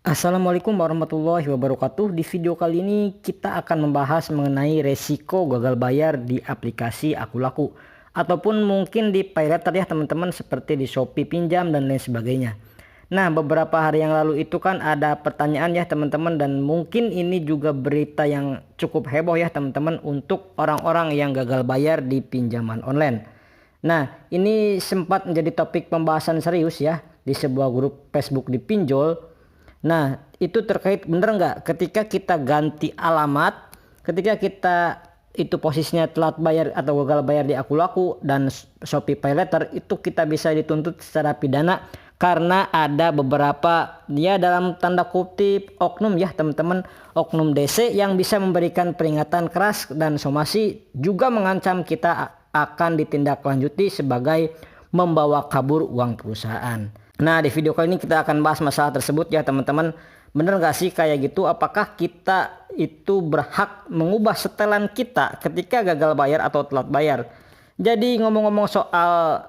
Assalamualaikum warahmatullahi wabarakatuh. Di video kali ini kita akan membahas mengenai resiko gagal bayar di aplikasi Akulaku ataupun mungkin di paylater ya teman-teman, seperti di Shopee pinjam dan lain sebagainya. Nah, beberapa hari yang lalu itu kan ada pertanyaan ya teman-teman, dan mungkin ini juga berita yang cukup heboh ya teman-teman untuk orang-orang yang gagal bayar di pinjaman online. Nah, ini sempat menjadi topik pembahasan serius ya di sebuah grup Facebook di pinjol. Nah, itu terkait bener nggak ketika kita ganti alamat, ketika kita itu posisinya telat bayar atau gagal bayar di Akulaku dan Shopee Paylater, itu kita bisa dituntut secara pidana karena ada beberapa ya dalam tanda kutip oknum ya teman-teman, oknum DC yang bisa memberikan peringatan keras dan somasi, juga mengancam kita akan ditindaklanjuti sebagai membawa kabur uang perusahaan. Nah, di video kali ini kita akan bahas masalah tersebut ya teman-teman. Bener gak sih kayak gitu? Apakah kita itu berhak mengubah setelan kita ketika gagal bayar atau telat bayar? Jadi ngomong-ngomong soal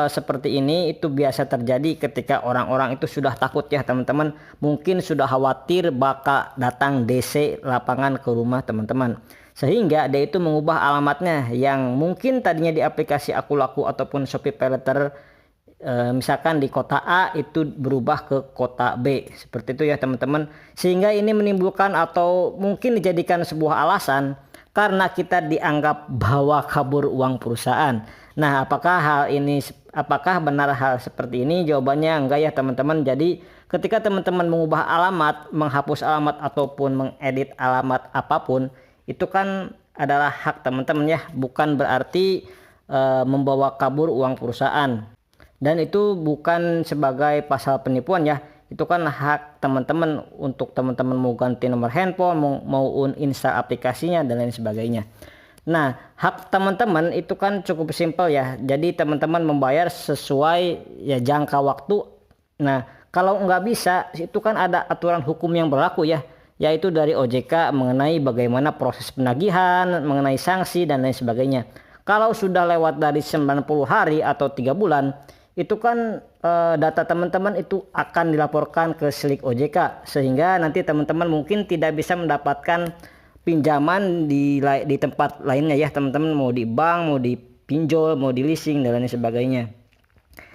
seperti ini, itu biasa terjadi ketika orang-orang itu sudah takut ya teman-teman. Mungkin sudah khawatir bakal datang DC lapangan ke rumah teman-teman, sehingga dia itu mengubah alamatnya yang mungkin tadinya di aplikasi Akulaku ataupun Shopee Paylater, misalkan di kota A itu berubah ke kota B, seperti itu ya teman-teman. Sehingga ini menimbulkan atau mungkin dijadikan sebuah alasan karena kita dianggap bawa kabur uang perusahaan. Nah, apakah benar hal seperti ini? Jawabannya enggak ya teman-teman. Jadi ketika teman-teman mengubah alamat, menghapus alamat ataupun mengedit alamat apapun, itu kan adalah hak teman-teman ya, bukan berarti membawa kabur uang perusahaan. Dan itu bukan sebagai pasal penipuan ya. Itu kan hak teman-teman untuk teman-teman mau ganti nomor handphone, mau uninstall aplikasinya dan lain sebagainya. Nah, hak teman-teman itu kan cukup simpel ya. Jadi teman-teman membayar sesuai ya jangka waktu. Nah, kalau nggak bisa, itu kan ada aturan hukum yang berlaku ya, yaitu dari OJK mengenai bagaimana proses penagihan, mengenai sanksi dan lain sebagainya. Kalau sudah lewat dari 90 hari atau 3 bulan, itu kan data teman-teman itu akan dilaporkan ke Slik OJK, sehingga nanti teman-teman mungkin tidak bisa mendapatkan pinjaman di tempat lainnya ya teman-teman, mau di bank, mau di pinjol, mau di leasing dan lain sebagainya.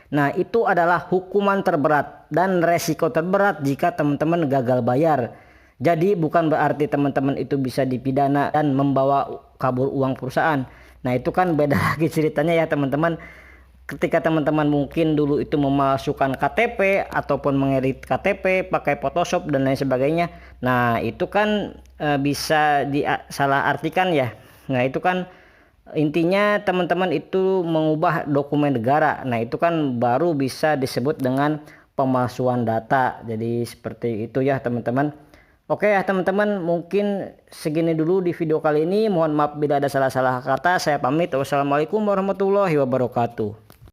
Nah, itu adalah hukuman terberat dan resiko terberat jika teman-teman gagal bayar. Jadi bukan berarti teman-teman itu bisa dipidana dan membawa kabur uang perusahaan. Nah, itu kan beda lagi ceritanya ya teman-teman. Ketika teman-teman mungkin dulu itu memasukkan KTP ataupun mengedit KTP pakai Photoshop dan lain sebagainya. Nah, itu kan bisa disalah artikan ya. Nah, itu kan intinya teman-teman itu mengubah dokumen negara. Nah, itu kan baru bisa disebut dengan pemalsuan data. Jadi seperti itu ya teman-teman. Oke ya teman-teman, mungkin segini dulu di video kali ini. Mohon maaf bila ada salah-salah kata. Saya pamit. Wassalamualaikum warahmatullahi wabarakatuh.